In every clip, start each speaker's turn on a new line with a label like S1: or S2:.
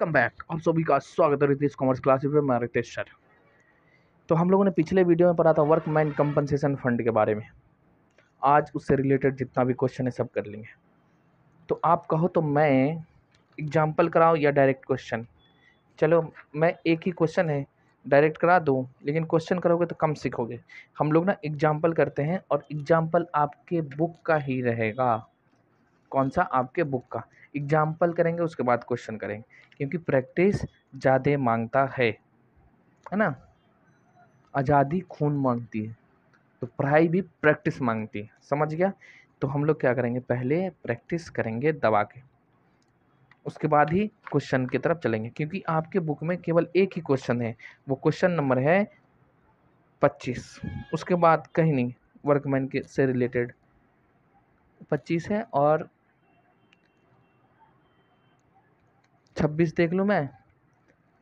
S1: Welcome back. आप सभी का स्वागत है रितेश कॉमर्स क्लासेस में। मैं रितेश सर। तो हम लोगों ने पिछले वीडियो में पढ़ा था वर्कमैन कंपनसेशन फंड के बारे में। आज उससे रिलेटेड जितना भी क्वेश्चन है सब कर लेंगे। तो आप कहो तो मैं एग्जाम्पल कराऊं या डायरेक्ट क्वेश्चन? चलो, मैं एक ही क्वेश्चन है डायरेक्ट करा दूं, लेकिन क्वेश्चन करोगे तो कम सीखोगे। हम लोग ना एग्जाम्पल करते हैं और एग्जाम्पल आपके बुक का ही रहेगा। कौन सा? आपके बुक का। एग्जाम्पल करेंगे उसके बाद क्वेश्चन करेंगे, क्योंकि प्रैक्टिस ज़्यादा मांगता है ना। आज़ादी खून मांगती है, तो पढ़ाई भी प्रैक्टिस मांगती है। समझ गया? तो हम लोग क्या करेंगे, पहले प्रैक्टिस करेंगे दबा के, उसके बाद ही क्वेश्चन की तरफ चलेंगे, क्योंकि आपके बुक में केवल एक ही क्वेश्चन है। वो क्वेश्चन नंबर है 25। उसके बाद कहीं नहीं वर्कमैन के से रिलेटेड 25 है। और 26 देख लूँ मैं,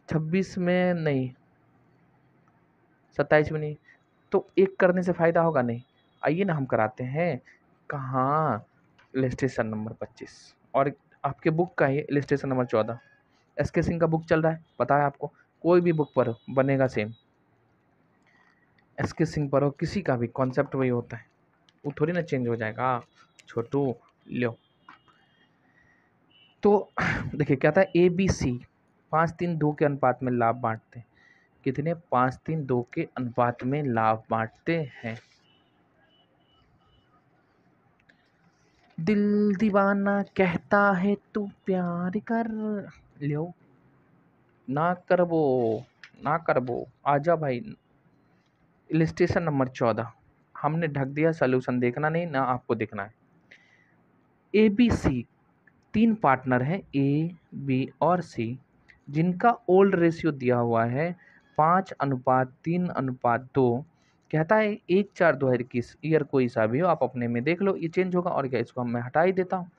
S1: 26 में नहीं, 27 में नहीं। तो एक करने से फ़ायदा होगा नहीं। आइए ना हम कराते हैं। कहाँ? इलस्ट्रेशन नंबर 25 और आपके बुक का ही इलस्ट्रेशन नंबर 14। एसके सिंह का बुक चल रहा है, पता है आपको। कोई भी बुक पढ़ो बनेगा सेम। एसके सिंह पढ़ो, किसी का भी कॉन्सेप्ट वही होता है, वो थोड़ी ना चेंज हो जाएगा। छोटू लो। तो देखिए क्या था, ABC 5-3-2 के अनुपात में लाभ बांटते हैं। कितने? 5-3-2 के अनुपात में लाभ बांटते हैं। दिल दीवाना कहता है तू प्यार कर लियो, ना करबो ना करबो। आजा भाई। इलस्ट्रेशन नंबर 14 हमने ढक दिया। सोल्यूशन देखना नहीं ना, आपको देखना है। ABC 3 पार्टनर हैं, A, B और C, जिनका ओल्ड रेशियो दिया हुआ है 5:3:2। कहता है 1/4/2021 ईयर कोई सा भी हो, आप अपने में देख लो, ये चेंज होगा और क्या। इसको मैं हटा ही देता हूँ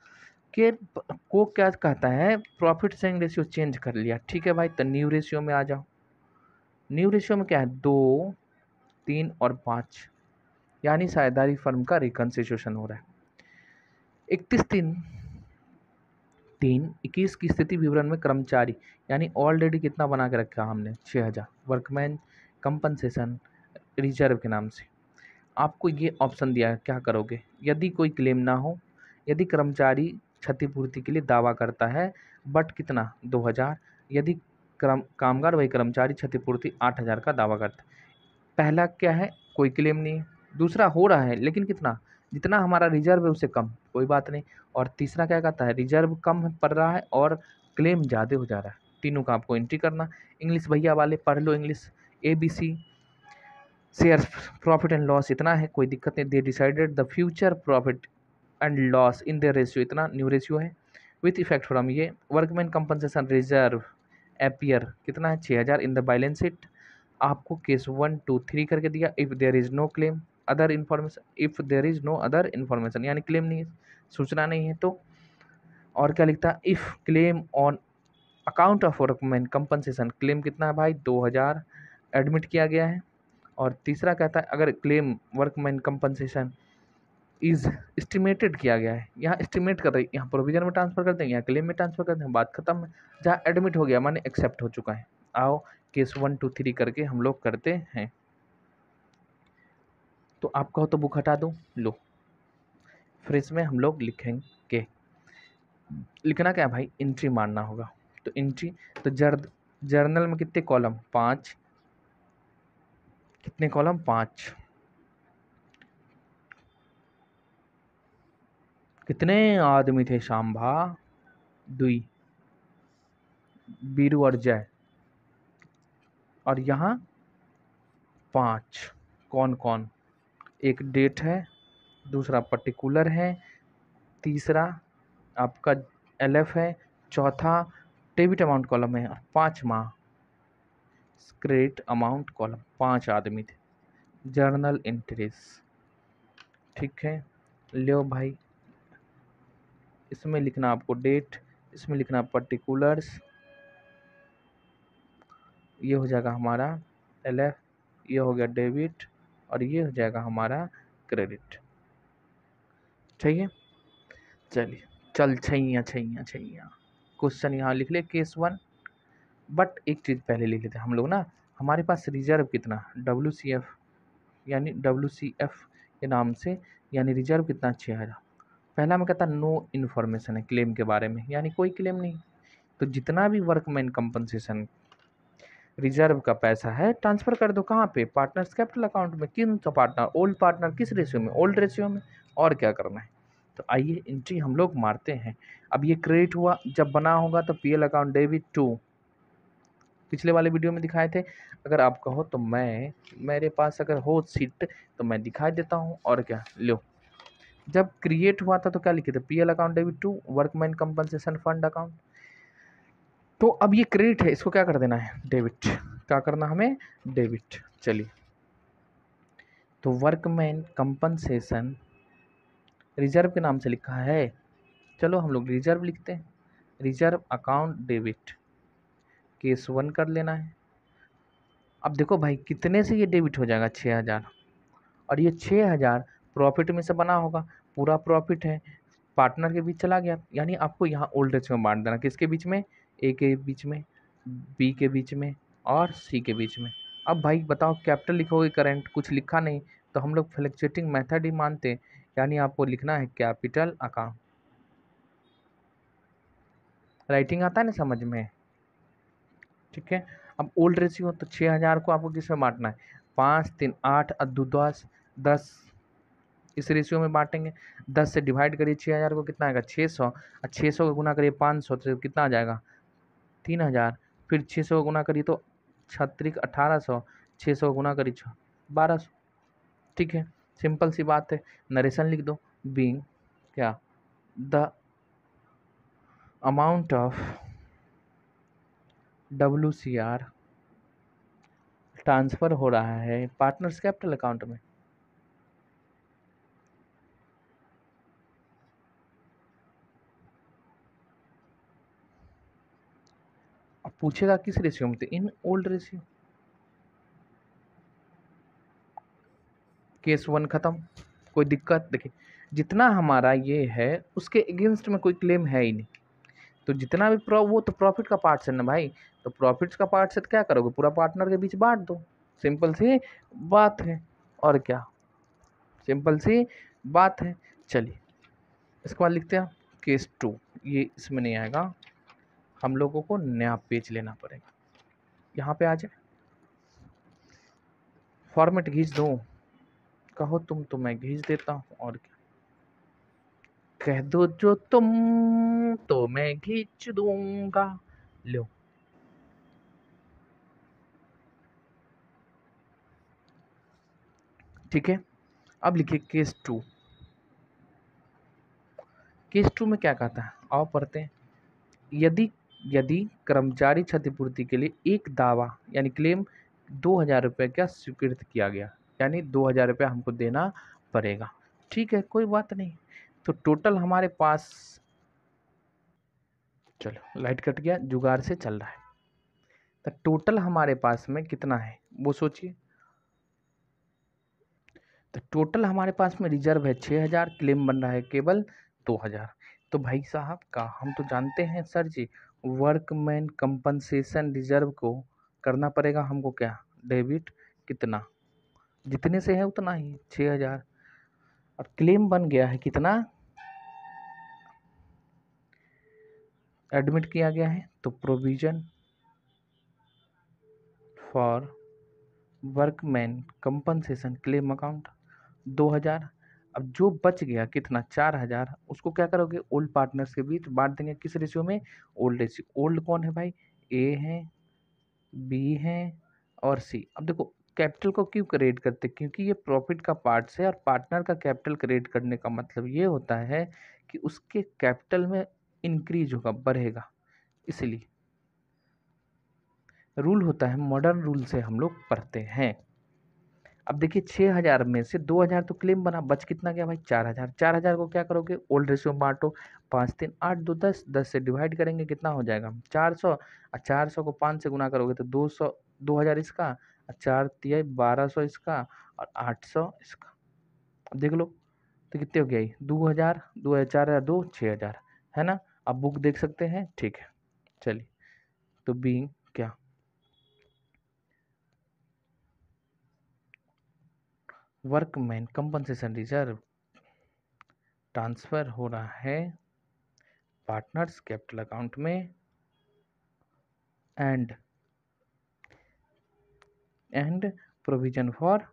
S1: कि को क्या कहता है, प्रॉफिट शेयरिंग रेशियो चेंज कर लिया। ठीक है भाई, तो न्यू रेशियो में आ जाओ। न्यू रेशियो में क्या है? 2, 3 और 5, यानी साझेदारी फर्म का रिकंसिस्ट्रेशन हो रहा है। 31/3/21 की स्थिति विवरण में कर्मचारी, यानी ऑलरेडी कितना बना के रखा हमने? 6000 वर्कमैन कंपनसेशन रिजर्व के नाम से। आपको ये ऑप्शन दिया है, क्या करोगे? यदि कोई क्लेम ना हो, यदि कर्मचारी क्षतिपूर्ति के लिए दावा करता है बट कितना? 2000। यदि कामगार वही कर्मचारी क्षतिपूर्ति 8000 का दावा करता है। पहला क्या है? कोई क्लेम नहीं है। दूसरा हो रहा है लेकिन कितना? जितना हमारा रिजर्व है उससे कम, कोई बात नहीं। और तीसरा क्या कहता है? रिजर्व कम पड़ रहा है और क्लेम ज़्यादा हो जा रहा है। तीनों का आपको एंट्री करना। इंग्लिश भैया वाले पढ़ लो English. ABC share profit and loss इतना है, कोई दिक्कत नहीं। They decided the future profit and loss in their ratio, इतना न्यू रेशियो है विथ इफेक्ट फ्रॉम ये वर्कमैन कंपनसेशन रिजर्व एपियर कितना है? 6000 इन द बैलेंस शीट। आपको केस 1, 2, 3 करके दिया। If there is no claim other information, if there is no other information यानी claim नहीं है, सूचना नहीं है। तो और क्या लिखता है? If claim on account of workman compensation, claim कितना है भाई? 2000 एडमिट किया गया है। और तीसरा कहता है अगर claim workman compensation is estimated किया गया है, यहाँ एस्टिमेट कर रही, यहाँ प्रोविजन में ट्रांसफर कर देंगे, यहाँ क्लेम में ट्रांसफर कर देंगे, बात खत्म है। जहाँ एडमिट हो गया माने एक्सेप्ट हो चुका है। आओ केस 1, 2, 3 करके हम लोग करते हैं। तो आप कहो तो बुक हटा दूँ? लो, फ्रेश में हम लोग लिखेंगे। लिखना क्या है भाई? एंट्री मारना होगा। तो एंट्री, तो जर्नल में कितने कॉलम? 5। कितने कॉलम? 5। कितने आदमी थे? शाम्भा, दुई, बीरू और जय। और यहाँ 5। कौन कौन? एक डेट है, दूसरा पर्टिकुलर है, तीसरा आपका LF है, चौथा डेबिट अमाउंट कॉलम है, और 5वां क्रेडिट अमाउंट कॉलम। 5 आदमी थे। Journal entries. ठीक है, लो भाई। इसमें लिखना आपको डेट, इसमें लिखना पर्टिकुलर्स, ये हो जाएगा हमारा LF, ये हो गया डेबिट, और ये हो जाएगा हमारा क्रेडिट। ठीक है, चलिए। चल छैया छैया छैया। क्वेश्चन यहाँ लिख ले, केस 1। बट एक चीज़ पहले लिख लेते हैं हम लोग ना, हमारे पास रिजर्व कितना, WCF यानी WCF के नाम से, यानी रिजर्व कितना 6000। पहला में कहता नो इन्फॉर्मेशन है क्लेम के बारे में, यानी कोई क्लेम नहीं। तो जितना भी वर्कमैन कंपनसेशन रिजर्व का पैसा है ट्रांसफर कर दो कहाँ पे, पार्टनर्स कैपिटल अकाउंट में। किन सा पार्टनर, ओल्ड पार्टनर, किस रेशियो में, ओल्ड रेशियो में। और क्या करना है, तो आइए एंट्री हम लोग मारते हैं। अब ये क्रेडिट हुआ, जब बना होगा तो PL अकाउंट डेबिट टू, पिछले वाले वीडियो में दिखाए थे। अगर आप कहो तो मैं, मेरे पास अगर हो सीट तो मैं दिखाई देता हूँ। और क्या, लो जब क्रिएट हुआ था तो क्या लिखे थे, PL account debit to workman compensation fund account. तो अब ये क्रेडिट है, इसको क्या कर देना है, डेबिट। क्या करना हमें, डेबिट। चलिए, तो वर्कमैन कंपनसेशन रिजर्व के नाम से लिखा है, चलो हम लोग रिजर्व लिखते हैं। रिजर्व अकाउंट डेबिट, केस 1 कर लेना है। अब देखो भाई कितने से ये डेबिट हो जाएगा, 6000। और ये 6000 प्रॉफिट में से बना होगा, पूरा प्रॉफिट है, पार्टनर के बीच चला गया। यानी आपको यहाँ ओल्ड रेशियो में बांट देना, किसके बीच में, ए के बीच में, बी के बीच में और सी के बीच में। अब भाई बताओ, कैपिटल लिखोगे करेंट, कुछ लिखा नहीं, तो हम लोग फ्लक्चुएटिंग मेथड ही मानते हैं, यानी आपको लिखना है कैपिटल अकाउंट। राइटिंग आता है ना समझ में, ठीक है। अब ओल्ड रेशियो तो 6000 को आपको किस में बांटना है, 5 3 8 अद्दू 10 10, इस रेशियो में बांटेंगे। 10 से डिवाइड करिए 6000 को, कितना आएगा 600, और 600 को गुना करिए 500 तो कितना आ जाएगा 3000। फिर 600 को गुना करिए तो 1800, 600 को गुना करिए 1200। ठीक है, सिंपल सी बात है। नरेशन लिख दो, बीइंग क्या, the amount of WCR transfer हो रहा है पार्टनर्स कैपिटल अकाउंट में। अब पूछेगा किस रेशियो में, तो इन ओल्ड रेशियो। केस 1 खत्म, कोई दिक्कत, देखिए जितना हमारा ये है उसके अगेंस्ट में कोई क्लेम है ही नहीं। तो जितना भी वो तो प्रॉफिट का पार्ट है ना भाई, तो प्रॉफिट्स का पार्ट से तो क्या करोगे, पूरा पार्टनर के बीच बांट दो, सिंपल सी बात है। और क्या, सिंपल सी बात है। चलिए इसके बाद लिखते हैं केस 2, ये इसमें नहीं आएगा, हम लोगों को नया पेज लेना पड़ेगा। यहाँ पे आ जाए, फॉर्मेट खींच दो, कहो तुम तो मैं खींच देता हूँ। और क्या, कह दो जो तुम तो मैं खींच दूंगा, लो। ठीक है, अब लिखिए केस 2। केस 2 में क्या कहता है, आओ पढ़ते हैं। यदि यदि कर्मचारी क्षतिपूर्ति के लिए एक दावा यानी क्लेम 2000 रुपये का स्वीकृत किया गया, यानी 2000 रुपये हमको देना पड़ेगा। ठीक है, कोई बात नहीं। तो टोटल हमारे पास, चलो लाइट कट गया, जुगाड़ से चल रहा है। तो टोटल हमारे पास में कितना है वो सोचिए। तो टोटल हमारे पास में रिजर्व है 6000, क्लेम बन रहा है केवल 2000। तो भाई साहब का हम तो जानते हैं सर जी, वर्कमैन कंपनसेशन रिजर्व को करना पड़ेगा हमको क्या, डेबिट, कितना, जितने से है उतना ही 6000। और क्लेम बन गया है कितना, एडमिट किया गया है, तो provision for workman compensation claim account 2000। अब जो बच गया कितना 4000, उसको क्या करोगे, ओल्ड पार्टनर्स के बीच बांट देंगे, किस रेशियो में, ओल्ड रेशियो। ओल्ड कौन है भाई, ए है, बी है और सी। अब देखो कैपिटल को क्यों क्रिएट करते, क्योंकि ये प्रॉफिट का पार्ट है, और पार्टनर का कैपिटल क्रिएट करने का मतलब ये होता है कि उसके कैपिटल में इंक्रीज होगा, बढ़ेगा, इसलिए रूल होता है, मॉडर्न रूल से हम लोग पढ़ते हैं। अब देखिए 6000 में से 2000 तो क्लेम बना, बच कितना गया भाई 4000। 4000 को क्या करोगे, ओल्ड रेशियो में बांटो, 5 3 8 2 10, 10 से डिवाइड करेंगे कितना हो जाएगा 400, और 400 को 5 से गुना करोगे तो 200, 2000 इसका, और 4 तिया 1200 इसका, और 800 इसका। अब देख लो तो कितने हो गया, 2000, 2000 2 6000 है ना। अब बुक देख सकते हैं, ठीक है। चलिए, तो बीइंग क्या, वर्कमैन कंपनसेशन रिजर्व ट्रांसफर हो रहा है पार्टनर्स कैपिटल अकाउंट में and provision for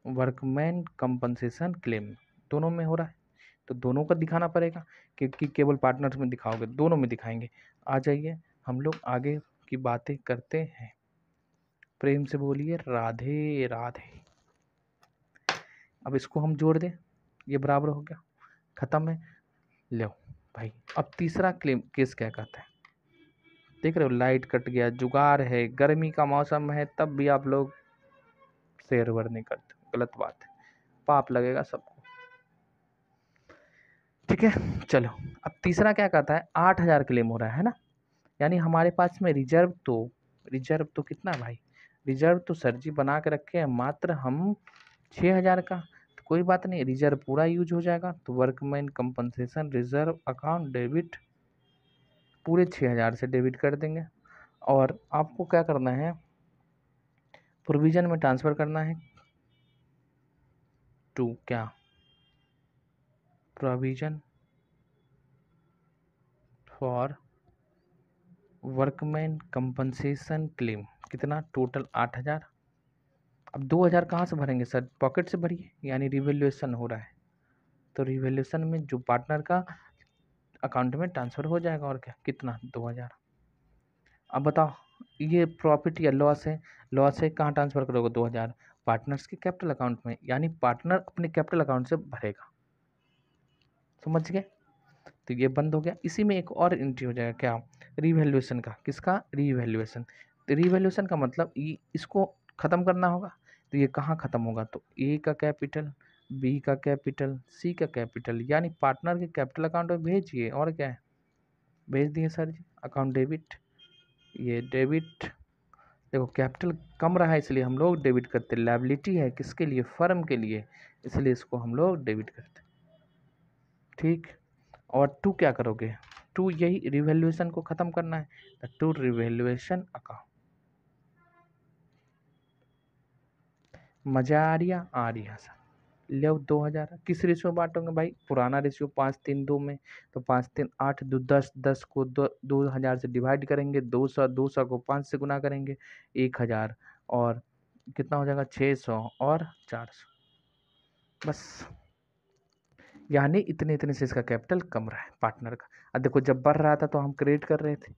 S1: workman compensation claim, दोनों में हो रहा है तो दोनों का दिखाना पड़ेगा, क्योंकि केवल पार्टनर्स में दिखाओगे, दोनों में दिखाएंगे। आ जाइए हम लोग आगे की बातें करते हैं। प्रेम से बोलिए राधे राधे। अब इसको हम जोड़ दें, ये बराबर हो गया, खत्म है। लो भाई, अब तीसरा क्लेम केस क्या कहता है, देख रहे हो, लाइट कट गया, जुगाड़ है, गर्मी का मौसम है, तब भी आप लोग शेयर वर नहीं करते, गलत बात है, पाप लगेगा सबको। ठीक है, चलो अब तीसरा क्या कहता है, 8,000 क्लेम हो रहा है ना, यानी हमारे पास में रिजर्व तो कितना भाई, रिजर्व तो सर जी बना के रखे हैं मात्र हम 6,000 का, तो कोई बात नहीं, रिजर्व पूरा यूज हो जाएगा। तो workman compensation reserve account debit, पूरे 6,000 से डेबिट कर देंगे। और आपको क्या करना है, प्रोविजन में ट्रांसफ़र करना है टू क्या, provision for workman compensation claim, कितना टोटल 8,000। अब 2,000 कहाँ से भरेंगे सर, पॉकेट से भरिए, यानी रिवैल्यूएशन हो रहा है, तो रिवैल्यूएशन में जो पार्टनर का अकाउंट में ट्रांसफ़र हो जाएगा, और क्या, कितना 2,000। अब बताओ, ये प्रॉफिट या लॉस है, लॉस है, कहाँ ट्रांसफ़र करोगे 2,000, पार्टनर्स के कैपिटल अकाउंट में, यानी पार्टनर अपने कैपिटल अकाउंट से भरेगा, समझ गए। तो ये बंद हो गया। इसी में एक और एंट्री हो जाएगा, क्या, रिवैल्यूएशन का, किसका, रिवैल्यूएशन। तो रिवैल्यूएशन का मतलब इसको ख़त्म करना होगा, तो ये कहाँ ख़त्म होगा, तो ए का कैपिटल, बी का कैपिटल, सी का कैपिटल, यानी पार्टनर के कैपिटल अकाउंट में भेजिए, और क्या है, भेज दिए सर जी, अकाउंट डेबिट, ये डेबिट, देखो कैपिटल कम रहा है इसलिए हम लोग डेबिट करते, लायबिलिटी है किसके लिए, फर्म के लिए, इसलिए इसको हम लोग डेबिट करते, ठीक। और टू क्या करोगे, टू यही रिवैल्यूएशन को खत्म करना है, टू रिवैल्यूएशन अकाउंट। मजा आ रहा सर, ले 2,000 किस रेशियो में बांटोगे भाई, पुराना रेशियो 5-3-2 में, तो 5-3-8, 2-10, 10 को 2,000 से डिवाइड करेंगे, 200, 200 को 5 से गुना करेंगे, 1,000, और कितना हो जाएगा, 600 और 400, बस, यानी इतने इतने से इसका कैपिटल कम रहा है पार्टनर का। अब देखो जब बढ़ रहा था तो हम क्रिएट कर रहे थे,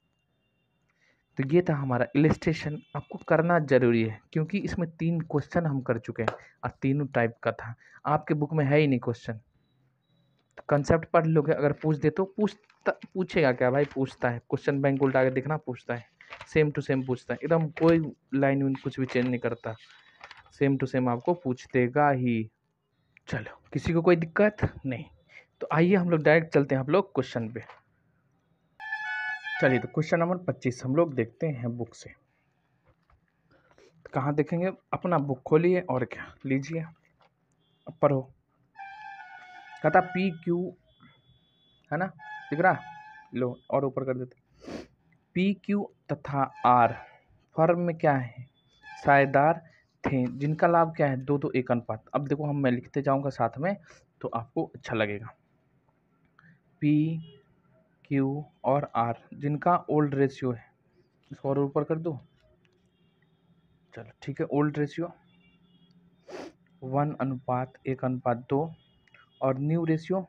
S1: तो ये था हमारा इलिस्ट्रेशन, आपको करना जरूरी है, क्योंकि इसमें 3 क्वेश्चन हम कर चुके हैं, और तीनों टाइप का था, आपके बुक में है ही नहीं क्वेश्चन, तो कंसेप्ट पढ़ लोगे, अगर पूछ दे तो पूछेगा क्या भाई, पूछता है, क्वेश्चन बैंक उल्टा के देखना, पूछता है, सेम टू सेम पूछता है, एकदम कोई लाइन कुछ भी चेंज नहीं करता, सेम टू सेम आपको पूछ देगा ही। चलो, किसी को कोई दिक्कत नहीं, तो आइए हम लोग डायरेक्ट चलते हैं हम लोग क्वेश्चन पे। चलिए, तो क्वेश्चन नंबर 25 हम लोग देखते हैं बुक से, तो कहाँ देखेंगे, अपना बुक खोलिए और क्या लीजिए, अब पढ़ो। कहता पी क्यू, है ना, दिख रहा, लो और ऊपर कर देते, पी क्यू तथा आर फर्म में क्या है, साझेदार थे, जिनका लाभ क्या है, 2:1 अनुपात। अब देखो मैं लिखते जाऊंगा साथ में, तो आपको अच्छा लगेगा। पी क्यू और आर जिनका ओल्ड रेशियो है, इसको और ऊपर कर दो, चलो ठीक है, ओल्ड रेशियो 1:1:2, और न्यू रेशियो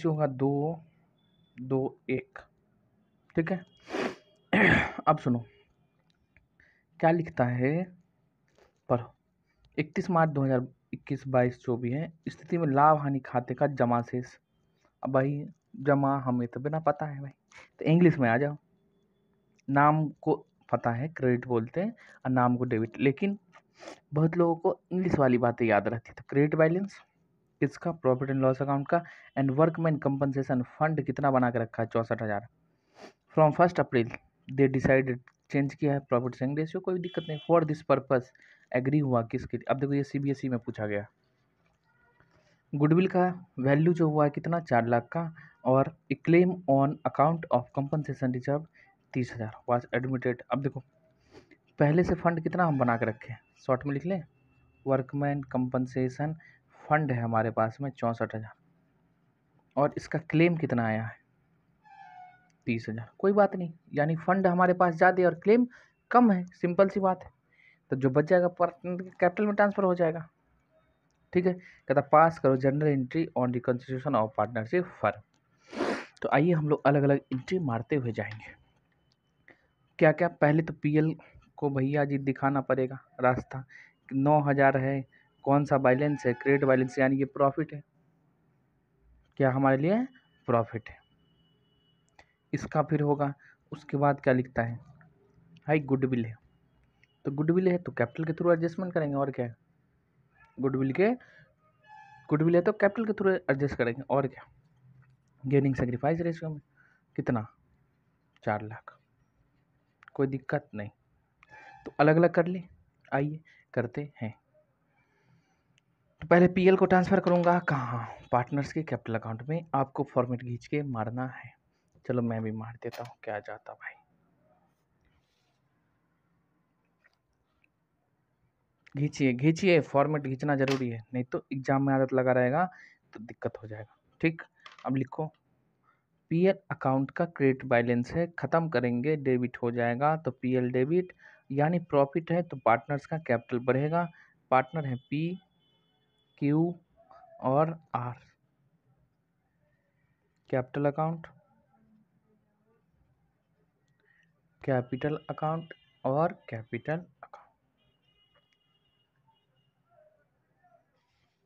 S1: होगा 2:1, ठीक है। अब सुनो क्या लिखता है, पढ़ो। 31 मार्च 2021, 22, 24 है, स्थिति में लाभ हानि खाते का जमा शेष। अब भाई जमा हमें तो बिना पता है भाई, तो इंग्लिश में आ जाओ, नाम को पता है क्रेडिट बोलते हैं, और नाम को डेबिट, लेकिन बहुत लोगों को इंग्लिश वाली बातें याद रहती है, तो क्रेडिट बैलेंस किसका, प्रॉफिट एंड लॉस अकाउंट का, एंड वर्कमैन कंपनसेशन फंड कितना बना के रखा है, 64,000। From 1 April they decided, change किया है प्रॉफिट शेयरिंग रेशियो, कोई दिक्कत नहीं, फॉर दिस पर्पस एग्री हुआ किसके, अब देखो ये CBSE में पूछा गया। गुडविल का वैल्यू जो हुआ है कितना, 4 लाख का, और claim on account of compensation reserve 30,000 was admitted. अब देखो पहले से फंड कितना हम बना के रखे हैं, शॉर्ट में लिख लें। वर्कमैन कंपनसेशन फंड है हमारे पास में 64,000 और इसका क्लेम कितना आया है 30,000। कोई बात नहीं, यानी फंड हमारे पास ज़्यादा है और क्लेम कम है, सिंपल सी बात है। तो जो बच जाएगा पार्टनर के कैपिटल में ट्रांसफर हो जाएगा। ठीक है, कहता पास करो general entry on reconstitution of partnership firm. तो आइए हम लोग अलग अलग एंट्री मारते हुए जाएंगे। क्या क्या, पहले तो पीएल को भैया जी दिखाना पड़ेगा रास्ता। 9,000 है, कौन सा बैलेंस है, क्रेडिट बैलेंस, यानी ये प्रॉफिट है, क्या हमारे लिए प्रॉफिट है। इसका फिर होगा, उसके बाद क्या लिखता है, हाई गुडविल है, तो गुडविल है तो कैपिटल के थ्रू एडजस्टमेंट करेंगे, और क्या है, गुडविल है तो कैपिटल के थ्रू एडजस्ट करेंगे, और क्या। गेनिंग सेक्रीफाइस रेशियो में कितना 4 लाख, कोई दिक्कत नहीं। तो अलग अलग कर ले, आइए करते हैं। तो पहले पीएल को ट्रांसफ़र करूँगा कहाँ, पार्टनर्स के कैपिटल अकाउंट में। आपको फॉर्मेट खींच के मारना है, चलो मैं भी मार देता हूँ, क्या जाता भाई। खींचिए, फॉर्मेट खींचना जरूरी है, नहीं तो एग्जाम में आदत लगा रहेगा तो दिक्कत हो जाएगा। ठीक, अब लिखो पीएल अकाउंट का क्रेडिट बैलेंस है, ख़त्म करेंगे डेबिट हो जाएगा, तो पीएल डेबिट, यानी प्रॉफिट है तो पार्टनर्स का कैपिटल बढ़ेगा। पार्टनर है पी क्यू और R, capital account, capital account और कैपिटल अकाउंट।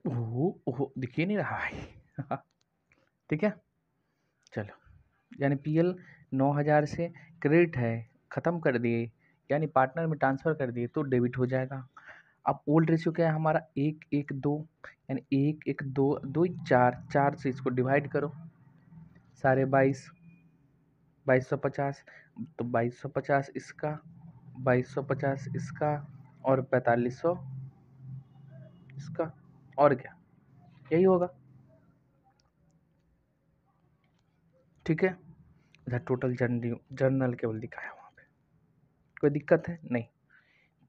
S1: ओहो दिखिए नहीं रहा भाई ठीक है, चलो, यानी पीएल 9,000 से क्रेडिट है, ख़त्म कर दिए, यानी पार्टनर में ट्रांसफ़र कर दिए तो डेबिट हो जाएगा। अब ओल्ड रेशियो क्या है हमारा, 1:1:2, यानी 1:1:2, 2:4, 4 से इसको डिवाइड करो, सारे 2250, तो 2250 इसका, 2250 इसका और 4500 इसका, और क्या, यही होगा। ठीक है, इधर टोटल जर्नल केवल दिखाया वहाँ पे, कोई दिक्कत है नहीं।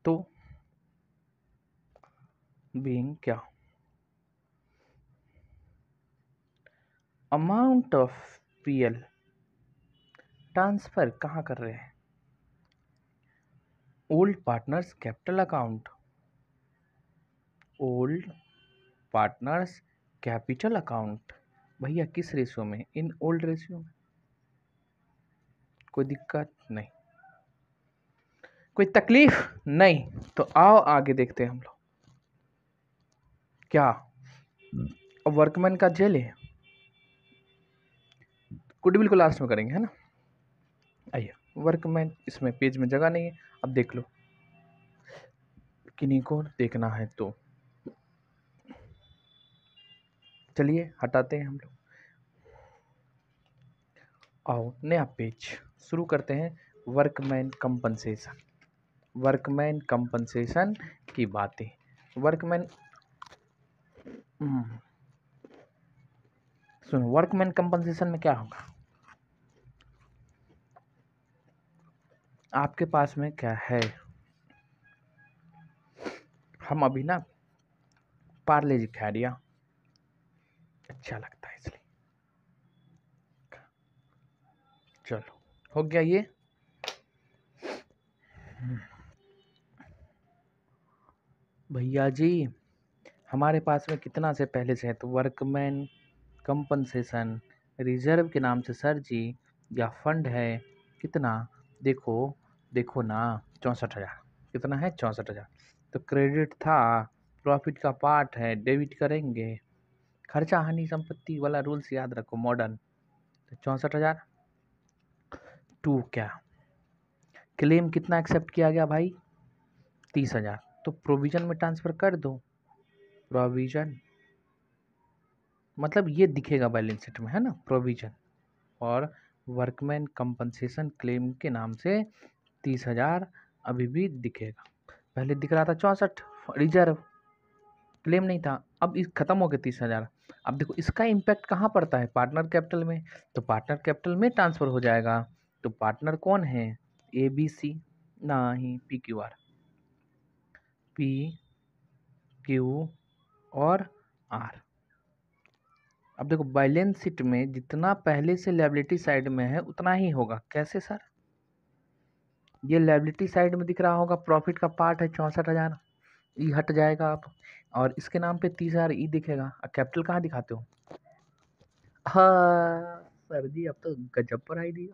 S1: तो बीइंग क्या, अमाउंट ऑफ पीएल ट्रांसफर कहाँ कर रहे हैं, old partners capital account, old partners capital account. भैया किस रेशियो में, इन ओल्ड रेशियो में, कोई दिक्कत नहीं, कोई तकलीफ नहीं। तो आओ आगे देखते हैं हम लोग क्या। अब वर्कमैन का जेल है, गुडविल को लास्ट में करेंगे, है ना। आइए वर्कमैन, इसमें पेज में जगह नहीं है, अब देख लो किन्हीं को देखना है तो चलिए हटाते हैं हम लोग। आओ नया पेज शुरू करते हैं, वर्कमैन कंपनसेशन, वर्कमैन कंपनसेशन की बातें। वर्कमैन सुनो, वर्कमैन कंपनसेशन में क्या होगा, आपके पास में क्या है, हम अभी ना पार्ले जी खा लिया, अच्छा लगता है इसलिए, चलो हो गया ये। भैया जी हमारे पास में कितना से पहले से है, तो वर्कमैन कंपनसेशन रिजर्व के नाम से सर जी, या फंड है कितना, देखो देखो ना 64,000, कितना है 64,000, तो क्रेडिट था, प्रॉफिट का पार्ट है, डेबिट करेंगे, खर्चा हानि संपत्ति वाला रूल्स याद रखो मॉडर्न, तो 64,000 टू क्या, क्लेम कितना एक्सेप्ट किया गया भाई 30,000, तो प्रोविजन में ट्रांसफ़र कर दो, प्रोविजन मतलब ये दिखेगा बैलेंस शीट में, है ना, प्रोविजन, और वर्कमैन कंपनसेशन क्लेम के नाम से 30,000 अभी भी दिखेगा, पहले दिख रहा था 64 रिजर्व, क्लेम नहीं था, अब इस खत्म हो गया 30,000। अब देखो इसका इम्पैक्ट कहाँ पड़ता है, पार्टनर कैपिटल में, तो पार्टनर कैपिटल में ट्रांसफ़र हो जाएगा। तो पार्टनर कौन है, ABC, नहीं, P Q R, P Q और आर। अब देखो बैलेंस शीट में जितना पहले से लायबिलिटी साइड में है उतना ही होगा। कैसे सर? ये लायबिलिटी साइड में दिख रहा होगा, प्रॉफिट का पार्ट है 64,000, ई हट जाएगा आप, और इसके नाम पे 30,000 ई दिखेगा। कैपिटल कहाँ दिखाते हो? हाँ सर जी, अब तो गजब पर आई दी।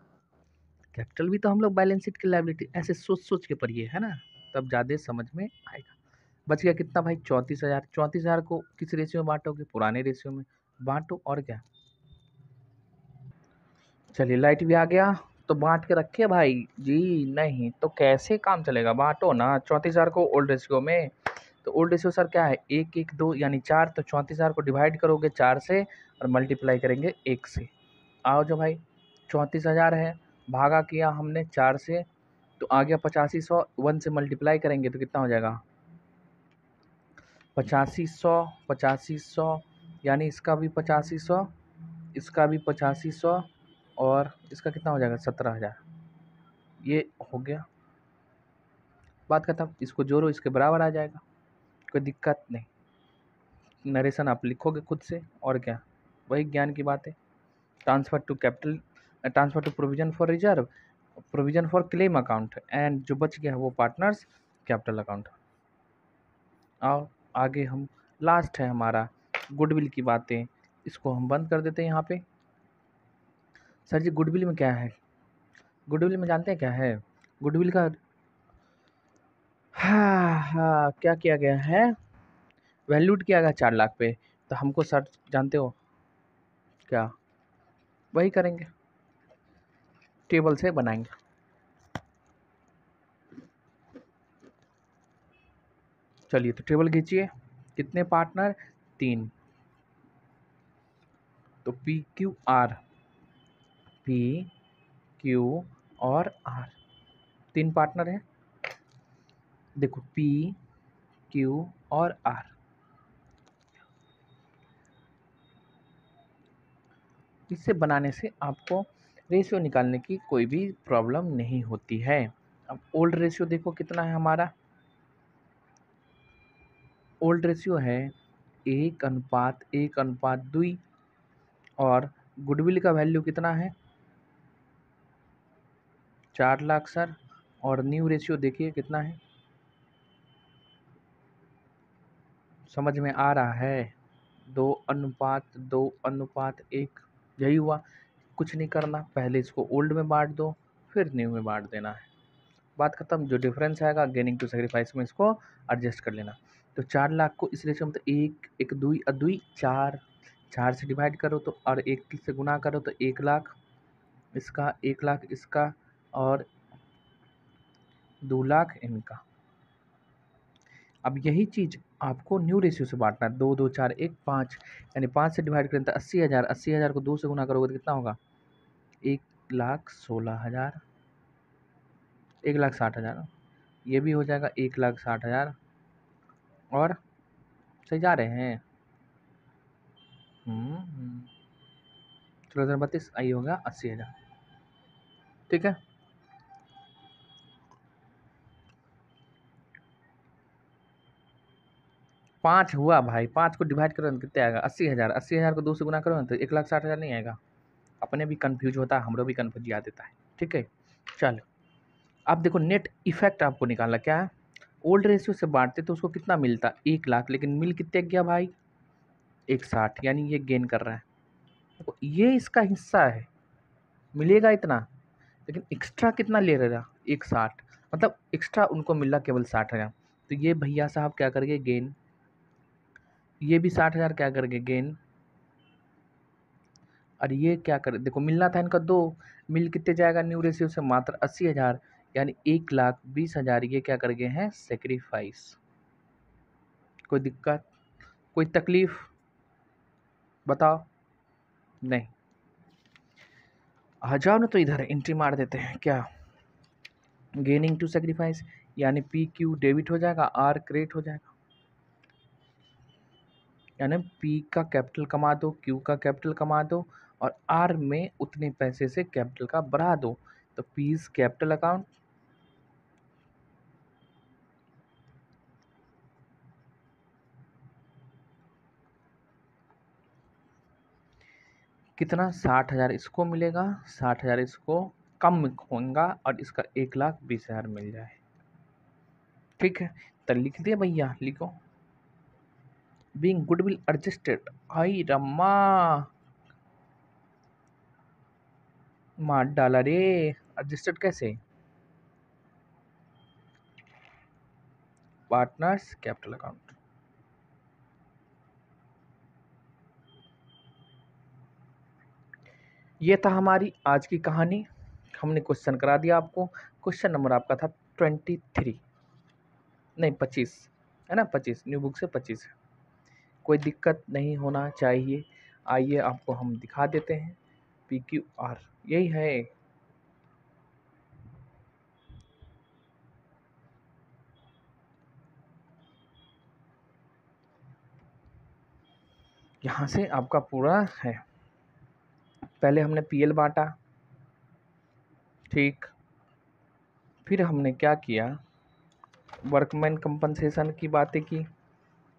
S1: कैपिटल भी तो हम लोग बैलेंस शीट की लायबिलिटी ऐसे सोच सोच के पढ़िए, है ना, तब ज़्यादा समझ में आएगा। बच गया कितना भाई? 34,000। 34,000 को किस रेशियो में बांटोगे? पुराने रेशियो में बांटो, और क्या। चलिए लाइट भी आ गया, तो बांट के रखिए भाई जी। नहीं तो कैसे काम चलेगा? बांटो ना 34,000 को ओल्ड रेशियो में। तो ओल्ड रेशियो सर क्या है? 1 1 2 यानी 4। तो 34,000 को डिवाइड करोगे 4 से और मल्टीप्लाई करेंगे 1 से। आओ जो भाई, 34,000 है, भागा किया हमने 4 से, तो आ गया 8500। 1 से मल्टीप्लाई करेंगे तो कितना हो जाएगा? 8500। 8500 यानी इसका भी 8500, इसका भी 8500, और इसका कितना हो जाएगा? 17,000। ये हो गया, बात खत्म। इसको जोड़ो, इसके बराबर आ जाएगा, कोई दिक्कत नहीं। नरेशन आप लिखोगे खुद से, और क्या, वही ज्ञान की बात है। Transfer to capital, transfer to provision for reserve, provision for claim account, and जो बच गया है वो पार्टनर्स कैपिटल अकाउंट। आओ आगे, हम लास्ट है हमारा गुडविल की बातें, इसको हम बंद कर देते हैं यहाँ पे। सर जी गुडविल में क्या है? गुडविल में जानते हैं क्या है? गुडविल का, हाँ हाँ, क्या किया गया है? वैल्यूड किया गया 4 लाख पे। तो हमको सर जानते हो क्या? वही करेंगे, टेबल से बनाएंगे। चलिए तो टेबल खींचिए। कितने पार्टनर? 3। तो P Q R, P Q और आर, 3 पार्टनर हैं। देखो पी क्यू और आर, इसे बनाने से आपको रेशियो निकालने की कोई भी प्रॉब्लम नहीं होती है। अब ओल्ड रेशियो देखो कितना है हमारा। ओल्ड रेशियो है 1:1:2, और गुडविल का वैल्यू कितना है? 4 लाख सर। और न्यू रेशियो देखिए कितना है, समझ में आ रहा है? 2:2:1। यही हुआ, कुछ नहीं करना, पहले इसको ओल्ड में बांट दो, फिर न्यू में बांट देना है, बात खत्म। जो डिफरेंस आएगा गेनिंग टू सेक्रीफाइस में इसको एडजस्ट कर लेना। तो 4 लाख को इस रेशियो में, तो 1 1 2 4, 4 से डिवाइड करो तो, और 1 से गुना करो तो 1 लाख इसका, 1 लाख इसका, और 2 लाख इनका। अब यही चीज़ आपको न्यू रेशियो से बांटना है। 2 2 4 1 5, यानी 5 से डिवाइड करें तो 80,000। 80,000 को 2 से गुना करोगे तो कितना होगा? 1,16,000, 1,60,000। ये भी हो जाएगा 1,60,000। और सही जा रहे हैं? 16,32, आई होगा 80,000। ठीक है, 5 हुआ भाई, 5 को डिवाइड करो तो कितने आएगा? 80,000। 80,000 को 2 से गुना करो ना तो 1,60,000 नहीं आएगा। अपने भी कन्फ्यूज होता है, हमरो भी कन्फ्यूज आ देता है। ठीक है, चलो अब देखो नेट इफेक्ट आपको निकालना क्या है। ओल्ड रेशियो से बांटते तो उसको कितना मिलता? 1 लाख, लेकिन मिल कितने गया भाई? 160, यानी ये गेन कर रहा है। देखो ये इसका हिस्सा है, मिलेगा इतना, लेकिन एक्स्ट्रा कितना ले रहा? 160, मतलब एक्स्ट्रा उनको मिला केवल 60,000। तो ये भैया साहब क्या करेंगे? गेन। ये भी 60,000 क्या करेंगे? गेन। और ये क्या करे? देखो मिलना था इनका 2, मिल कितने जाएगा न्यू रेशियो से? मात्र 80,000, यानी 1,20,000 ये क्या कर गए हैं? सेक्रीफाइस। कोई दिक्कत, कोई तकलीफ बताओ? नहीं। आ जाओ ना, तो इधर एंट्री मार देते हैं क्या? गेनिंग टू सेक्रीफाइस, यानी पी क्यू डेबिट हो जाएगा, आर क्रेडिट हो जाएगा। यानी पी का कैपिटल कमा दो, क्यू का कैपिटल कमा दो, और आर में उतने पैसे से कैपिटल का बढ़ा दो। तो पी इज कैपिटल अकाउंट, कितना 60,000 इसको मिलेगा, 60,000 इसको कम होगा और इसका 1,20,000 मिल जाए। ठीक है, तो लिख दिया भैया, लिखो बीइंग गुडविल एडजस्टेड। आई रम्मा मार डाला रे। एडजस्टेड कैसे? Partners capital account. ये था हमारी आज की कहानी। हमने क्वेश्चन करा दिया आपको। क्वेश्चन नंबर आपका था 23, नहीं 25 है ना, 25 न्यू बुक से 25 है। कोई दिक्कत नहीं होना चाहिए। आइए आपको हम दिखा देते हैं। PQR यही है। यहाँ से आपका पूरा है। पहले हमने PL बांटा, ठीक। फिर हमने क्या किया, वर्कमैन कंपनसेशन की बातें की।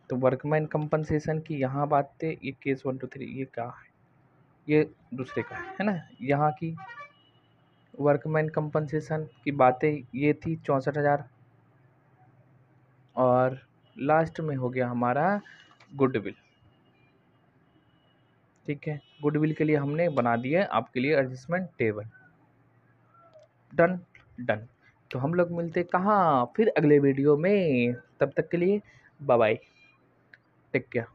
S1: तो वर्कमैन कंपनसेशन की यहाँ बातें, ये केस 1 2 3 ये क्या है, ये दूसरे का है ना। यहाँ की वर्कमैन कंपनसेशन की बातें ये थी 64,000। और लास्ट में हो गया हमारा गुडविल। ठीक है, गुडविल के लिए हमने बना दिया आपके लिए एडजस्टमेंट टेबल। Done done. तो हम लोग मिलते कहाँ फिर अगले वीडियो में। तब तक के लिए बाय बाय, टेक केयर।